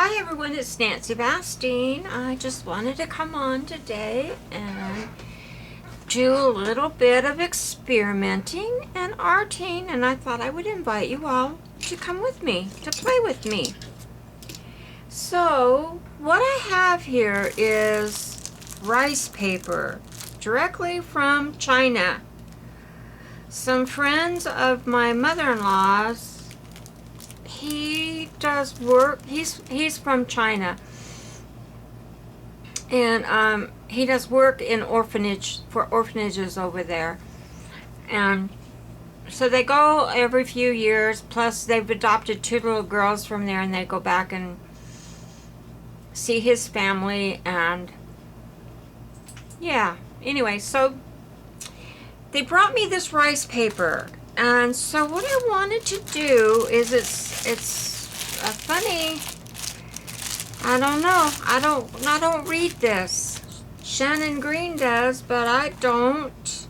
Hi everyone, it's Nancy Bastine. I just wanted to come on today and do a little bit of experimenting and arting, and I thought I would invite you all to come with me, to play with me. So, what I have here is rice paper directly from China. Some friends of my mother-in-law's, he does work, he's from China, and he does work in orphanages over there, and so they go every few years, plus they've adopted 2 little girls from there, and they go back and see his family. And yeah, anyway, so they brought me this rice paper. And so what I wanted to do is, it's a funny, I don't know, I don't read this. Shannon Green does, but I don't.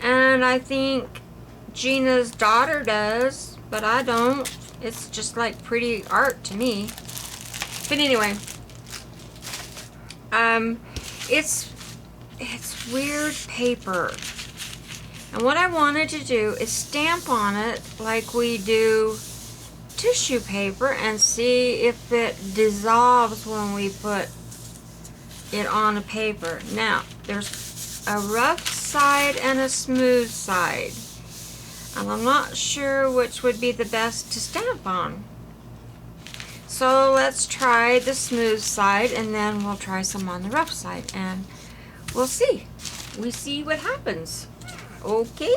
And I think Gina's daughter does, but I don't. It's just like pretty art to me. But anyway, it's weird paper. And what I wanted to do is stamp on it like we do tissue paper and see if it dissolves when we put it on a paper. Now, there's a rough side and a smooth side, and I'm not sure which would be the best to stamp on. So let's try the smooth side, and then we'll try some on the rough side, and we'll see. We see what happens. Okay,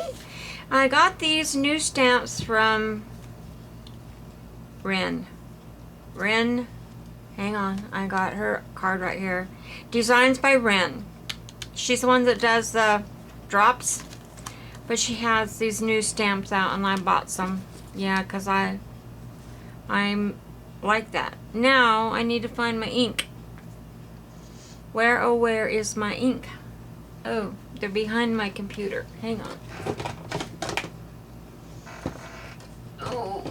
I got these new stamps from Ren, hang on, I got her card right here. Designs by Ren. She's the one that does the drops, but she has these new stamps out, and I bought some. Yeah, because I'm like that. Now I need to find my ink. Where is my ink? Oh, they're behind my computer. Hang on. Oh,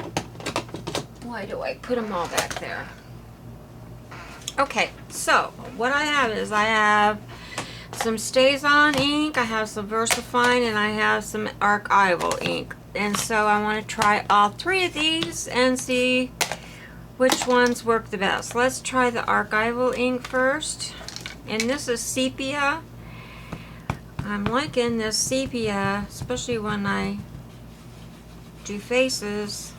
why do I put them all back there? Okay, so what I have is, I have some StazOn ink, I have some VersaFine, and I have some archival ink. And so I want to try all 3 of these and see which ones work the best. Let's try the archival ink first. And this is sepia. I'm liking this sepia, especially when I do faces.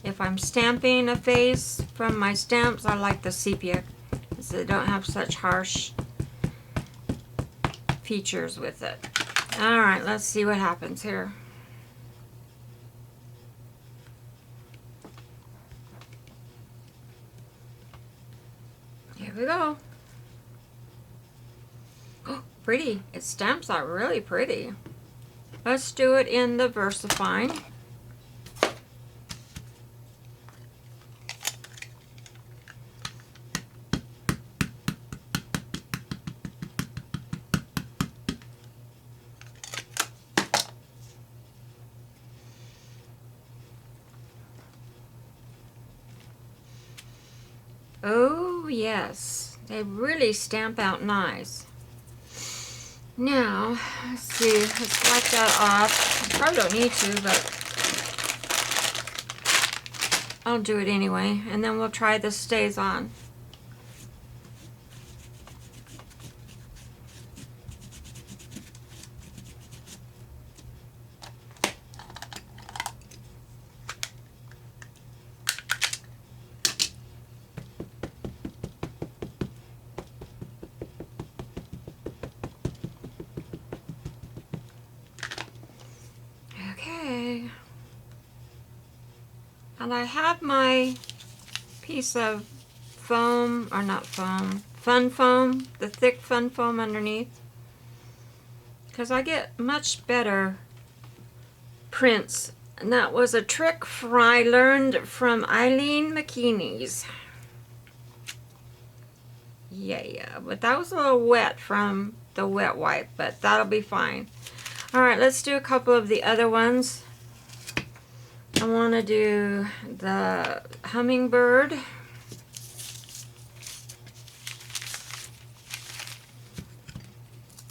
If I'm stamping a face from my stamps, I like the sepia because they don't have such harsh features with it. Alright, let's see what happens here. Here we go. Pretty. It stamps out really pretty. Let's do it in the VersaFine. Oh yes, they really stamp out nice. Now, let's see, let's wipe that off. I probably don't need to, but I'll do it anyway. And then we'll try the StazOn. And I have my piece of foam, or not foam, fun foam, the thick fun foam underneath, because I get much better prints. And that was a trick I learned from Eileen McKinney's. Yeah, but that was a little wet from the wet wipe, but that'll be fine. Alright, let's do a couple of the other ones. I want to do the hummingbird.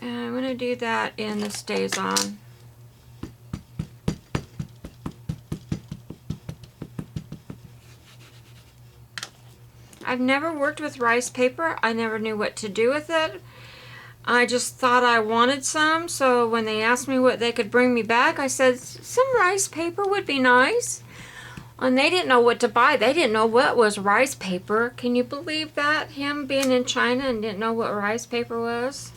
And I'm going to do that in the Stays On. I've never worked with rice paper. I never knew what to do with it. I just thought I wanted some, so when they asked me what they could bring me back, I said some rice paper would be nice. And they didn't know what to buy. They didn't know what was rice paper. Can you believe that? Him being in China and didn't know what rice paper was?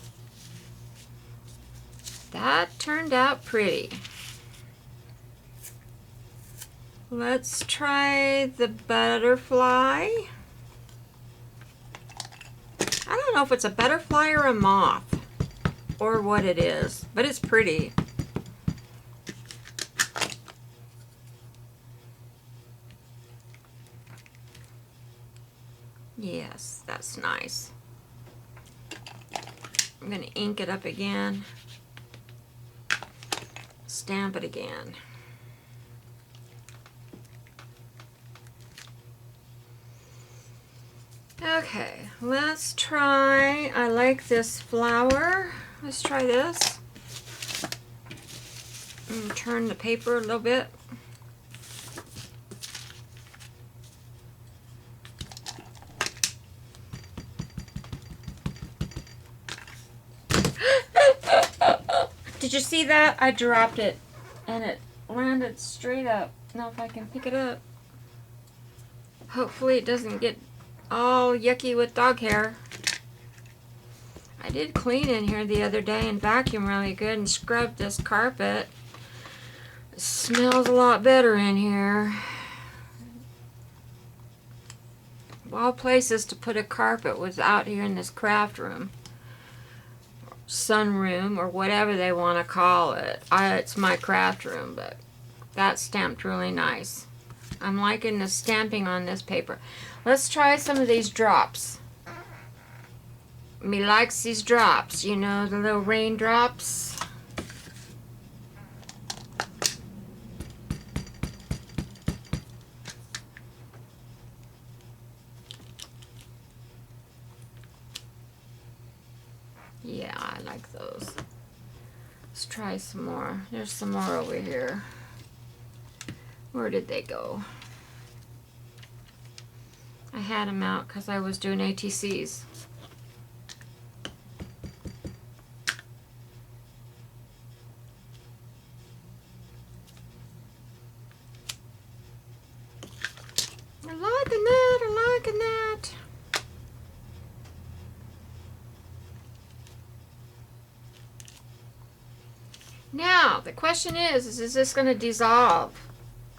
That turned out pretty. Let's try the butterfly. I don't know if it's a butterfly or a moth or what it is, but it's pretty. Yes, that's nice. I'm going to ink it up again. Stamp it again. Okay, let's try, I like this flower. Let's try this. And turn the paper a little bit. Did you see that? I dropped it and it landed straight up. Now if I can pick it up. Hopefully it doesn't get all yucky with dog hair. I did clean in here the other day and vacuum really good and scrub this carpet. It smells a lot better in here. Of all places to put a carpet was out here in this craft room. Sunroom or whatever they want to call it. It's my craft room, but that's stamped really nice. I'm liking the stamping on this paper. Let's try some of these drops. Me likes these drops, you know, the little raindrops. Yeah, I like those. Let's try some more. There's some more over here. Where did they go? I had them out because I was doing ATCs. I'm liking that, I'm liking that. Now, the question is this going to dissolve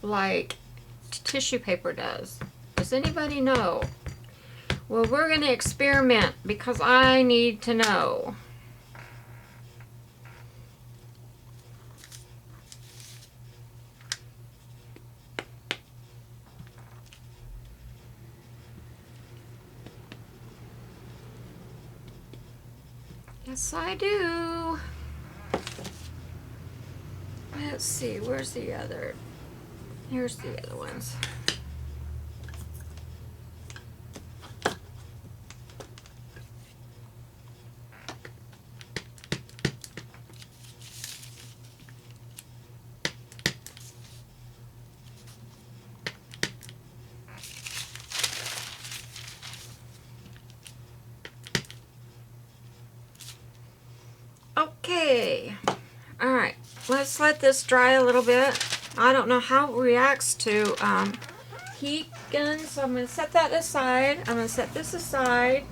like tissue paper does? Does anybody know? Well, we're going to experiment because I need to know. Yes, I do. Let's see, where's the other? Here's the other ones. Okay, all right, let's let this dry a little bit. I don't know how it reacts to heat guns, so I'm going to set that aside. I'm going to set this aside.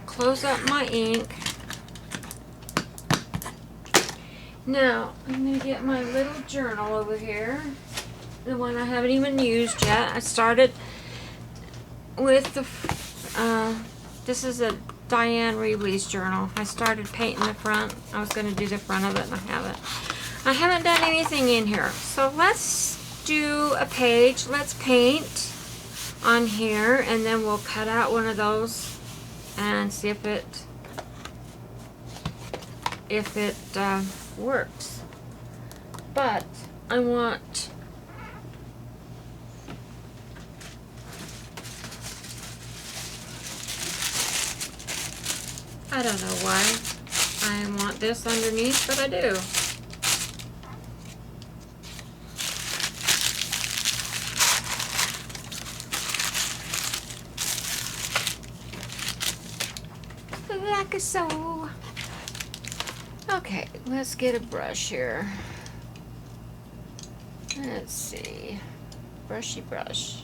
Close up my ink. Now, I'm going to get my little journal over here, the one I haven't even used yet. I started with the, this is a Diane Reebley's journal. I started painting the front. I was going to do the front of it and I haven't. I haven't done anything in here. So let's do a page. Let's paint on here and then we'll cut out one of those and see if it works. But I want I don't know why I want this underneath, but I do. Like so. Okay, let's get a brush here. Let's see. Brushy brush.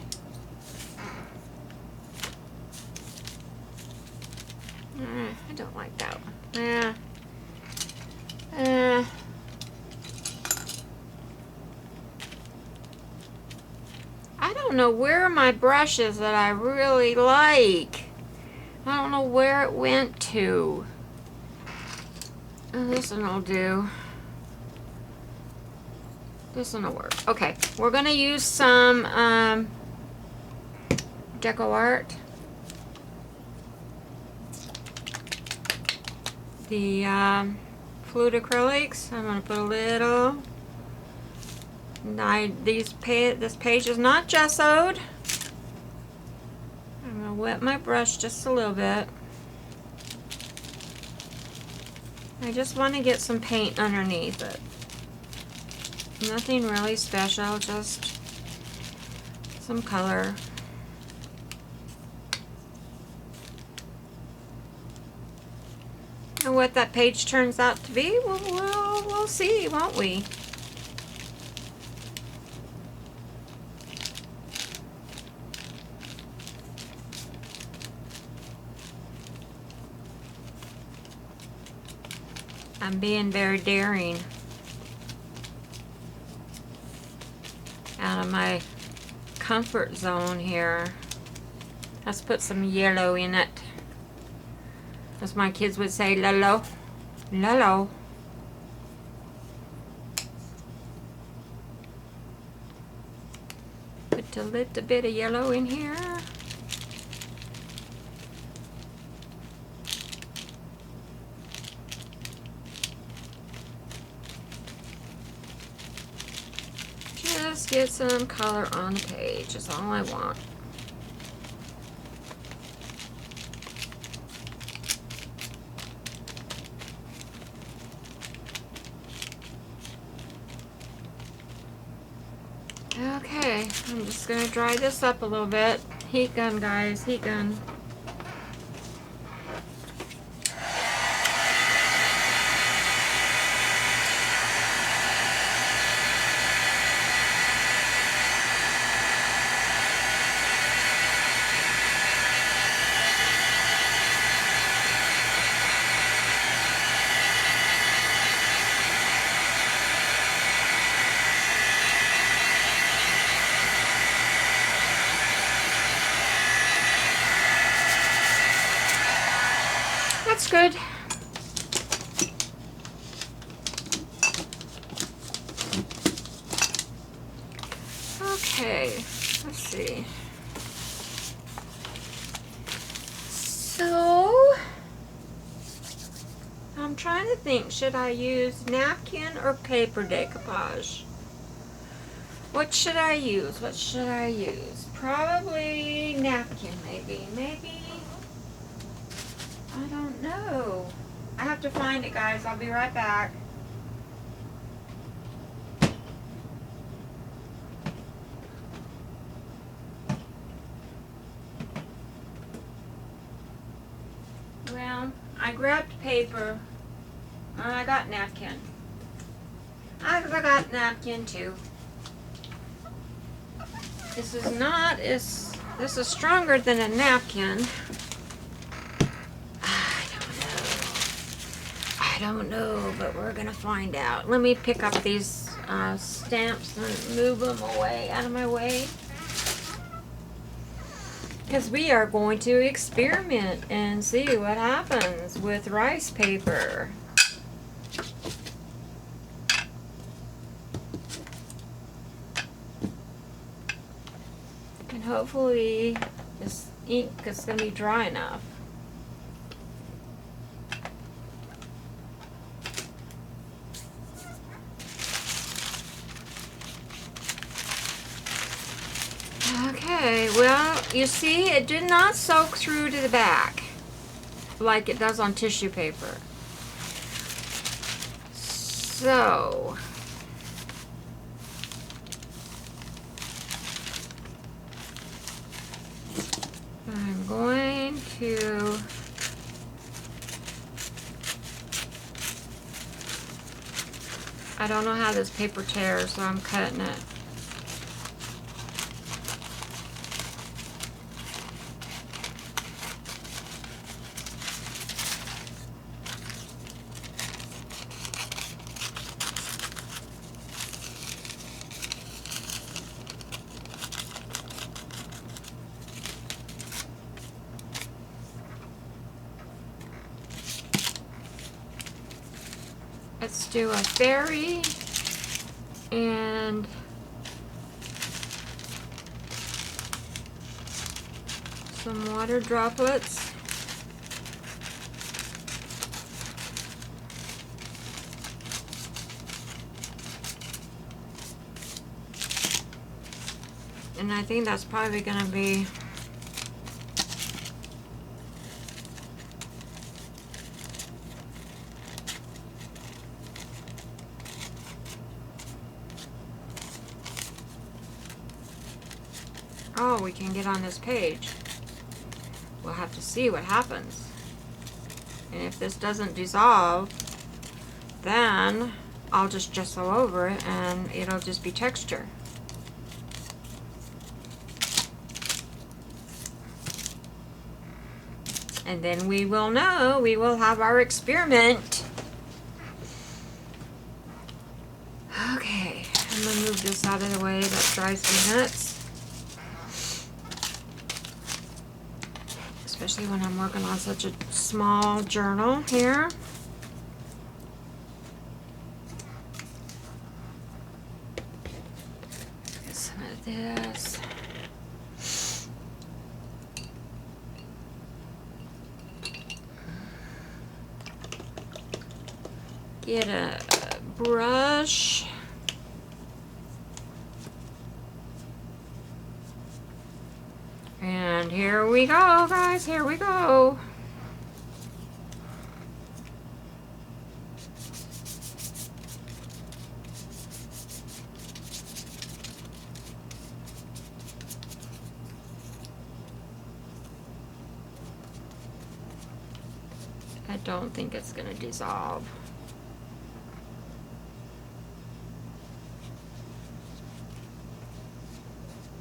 I don't like that one. I don't know where my brush is that I really like. I don't know where it went to. Oh, this one will do. This one will work. Okay, we're gonna use some Deco Art. The fluid acrylics. I'm gonna put a little. This page is not gessoed. I'm gonna wet my brush just a little bit. I just want to get some paint underneath it. Nothing really special, just some color. And what that page turns out to be, we'll see, won't we? I'm being very daring. Out of my comfort zone here. Let's put some yellow in it. As my kids would say, lolo. Lolo. Put a little bit of yellow in here. Just get some color on the page is all I want. Okay, I'm just gonna dry this up a little bit. Heat gun, guys, heat gun. That's good. Okay, let's see. So, I'm trying to think, should I use napkin or paper decoupage? What should I use? What should I use? Probably napkin, maybe. Maybe. I don't know. I have to find it, guys. I'll be right back. Well, I grabbed paper. I got napkin. I got napkin too. This is not as, this is stronger than a napkin. I don't know, but we're gonna find out. Let me pick up these stamps and move them away, out of my way. Because we are going to experiment and see what happens with rice paper. And hopefully this ink is going to be dry enough. Okay, well, you see, it did not soak through to the back like it does on tissue paper. So, I'm going to I don't know how this paper tears, so I'm cutting it. Let's do a fairy and some water droplets. And I think that's probably going to be oh, we can get on this page. We'll have to see what happens. And if this doesn't dissolve, then I'll just gesso over it and it'll just be texture. And then we will know, we will have our experiment. Okay, I'm gonna move this out of the way, that drives me nuts. Especially when I'm working on such a small journal here. Get some of this. Get a brush. And here we go, guys, here we go. I don't think it's gonna dissolve.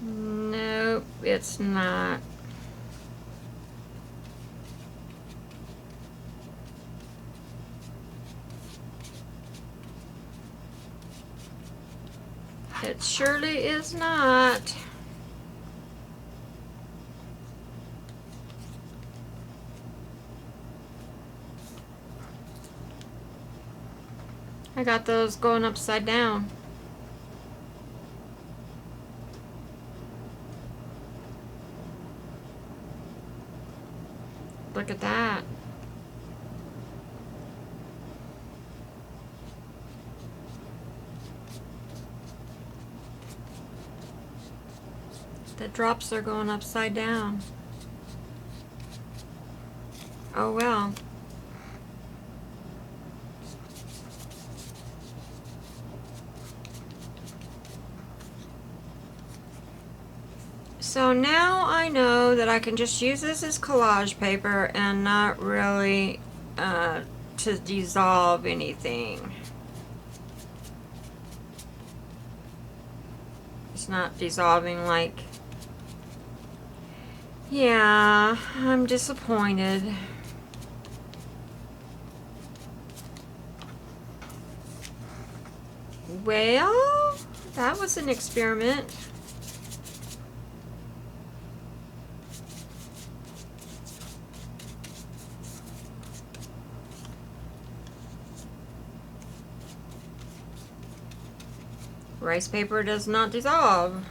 Nope, it's not. It surely is not. I got those going upside down. Look at that. The drops are going upside down. Oh well. So now I know that I can just use this as collage paper and not really to dissolve anything. It's not dissolving like... Yeah, I'm disappointed. Well, that was an experiment. Rice paper does not dissolve.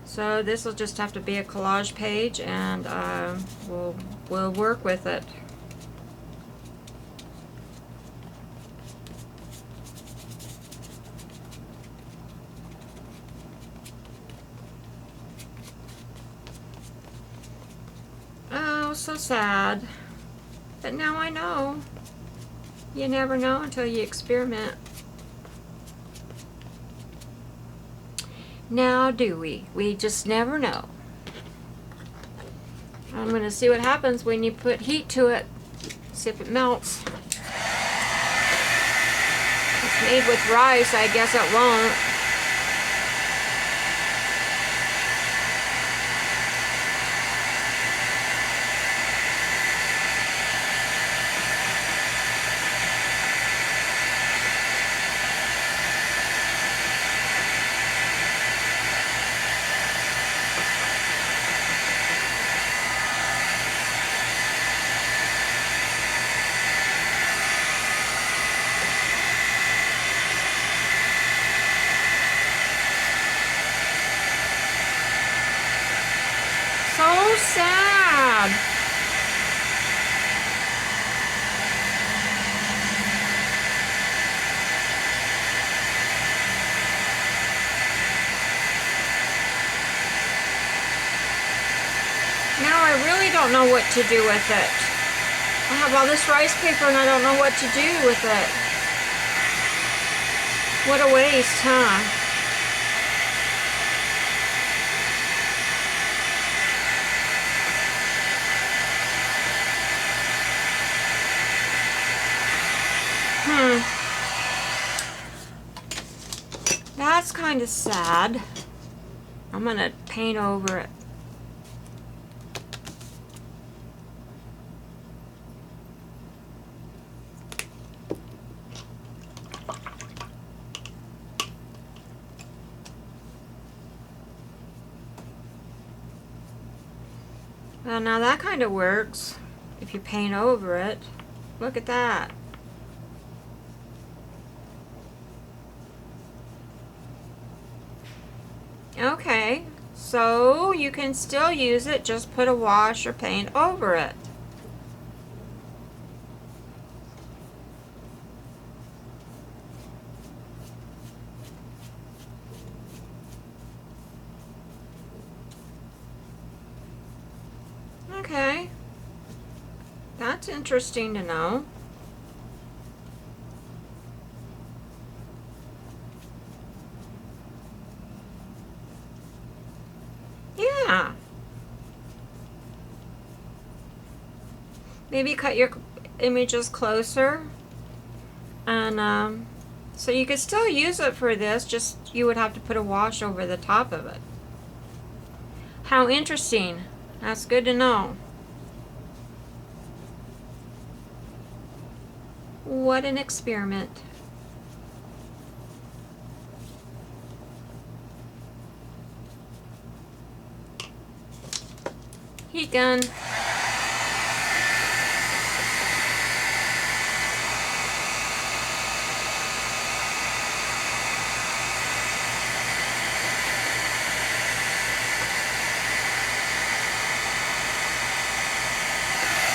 So this will just have to be a collage page, and we'll work with it. so sad. But now I know. You never know until you experiment. Now do we? We just never know. I'm going to see what happens when you put heat to it. See if it melts. It's made with rice. I guess it won't. So sad. Now I really don't know what to do with it. I have all this rice paper and I don't know what to do with it. What a waste, huh? That's kind of sad. I'm gonna paint over it. Well, now that kind of works if you paint over it. Look at that. Okay, so you can still use it, just put a wash or paint over it. Okay, that's interesting to know. Yeah. Maybe cut your images closer. And so you could still use it for this, just you would have to put a wash over the top of it. How interesting. That's good to know. What an experiment. Heat gun.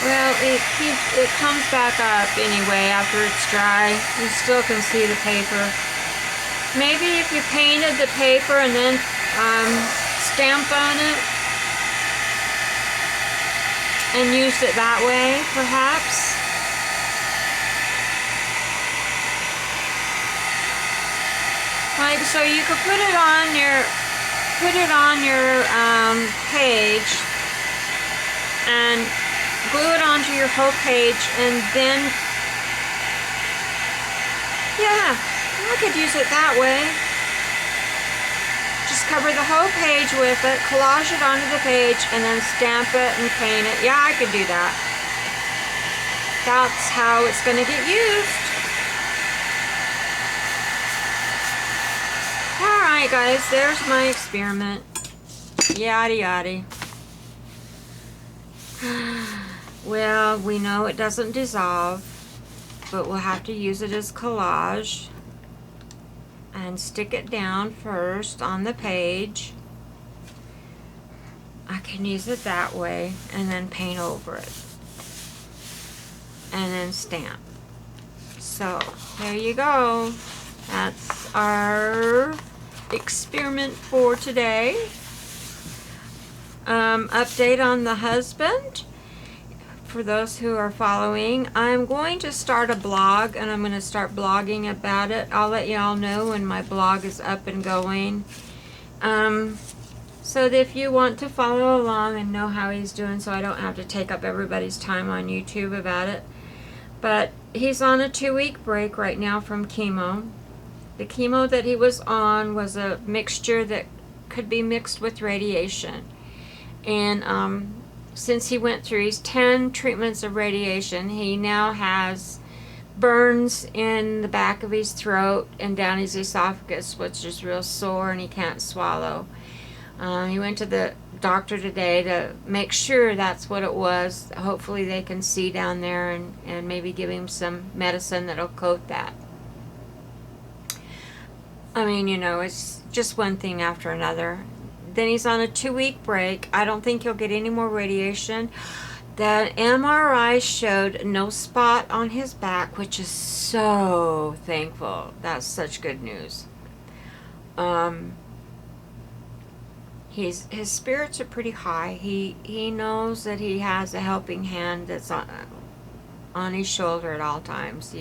Well, it comes back up anyway after it's dry. You still can see the paper. Maybe if you painted the paper and then stamp on it and used it that way, perhaps. Like, so you could put it on your page and glue it onto your whole page, and then, yeah, I could use it that way. Just cover the whole page with it, collage it onto the page, and then stamp it and paint it. Yeah, I could do that. That's how it's going to get used. Alright guys, there's my experiment. Yada yada. Well, we know it doesn't dissolve, but we'll have to use it as collage. And stick it down first on the page. I can use it that way and then paint over it. And then stamp. So, there you go. That's our experiment for today. Update on the husband. for those who are following. I'm going to start a blog, and I'm going to start blogging about it. I'll let y'all know when my blog is up and going. So that if you want to follow along and know how he's doing, so I don't have to take up everybody's time on YouTube about it. But he's on a 2-week break right now from chemo. The chemo that he was on was a mixture that could be mixed with radiation. And since he went through his 10 treatments of radiation, he now has burns in the back of his throat and down his esophagus, which is real sore, and he can't swallow. He went to the doctor today to make sure that's what it was. Hopefully they can see down there and maybe give him some medicine that'll coat that. I mean, you know, it's just one thing after another. Then he's on a 2-week break. I don't think he'll get any more radiation. The MRI showed no spot on his back, which is so thankful. That's such good news. His spirits are pretty high. He knows that he has a helping hand that's on his shoulder at all times.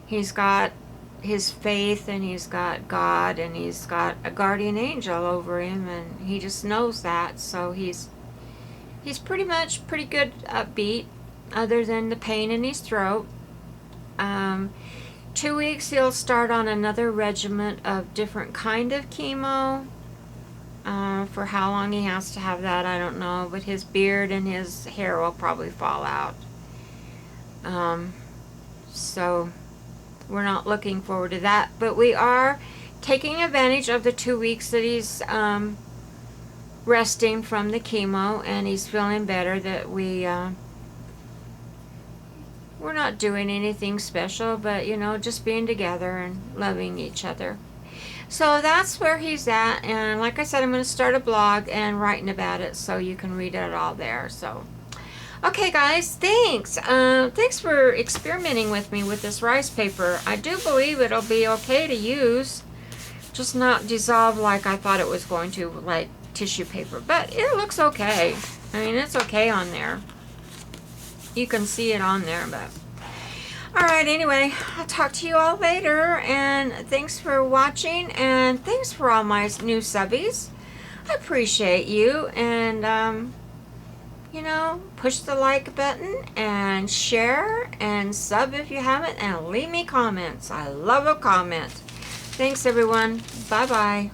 He's got his faith, and he's got God, and he's got a guardian angel over him, and he just knows that. So he's pretty good upbeat, other than the pain in his throat. 2 weeks he'll start on another regimen of different kind of chemo. For how long he has to have that, I don't know, but his beard and his hair will probably fall out. So we're not looking forward to that, but we are taking advantage of the 2 weeks that he's resting from the chemo, and he's feeling better. That we're not doing anything special, but you know, just being together and loving each other. So that's where he's at, and like I said, I'm going to start a blog and writing about it, so you can read it all there. So okay guys, thanks. Thanks for experimenting with me with this rice paper. I do believe it'll be okay to use, just not dissolve like I thought it was going to, like tissue paper, but it looks okay. I mean, it's okay on there. You can see it on there, but alright, anyway, I'll talk to you all later, and thanks for watching, and thanks for all my new subbies. I appreciate you, and you know, push the like button and share and sub if you haven't, and leave me comments. I love a comment. Thanks everyone. Bye bye.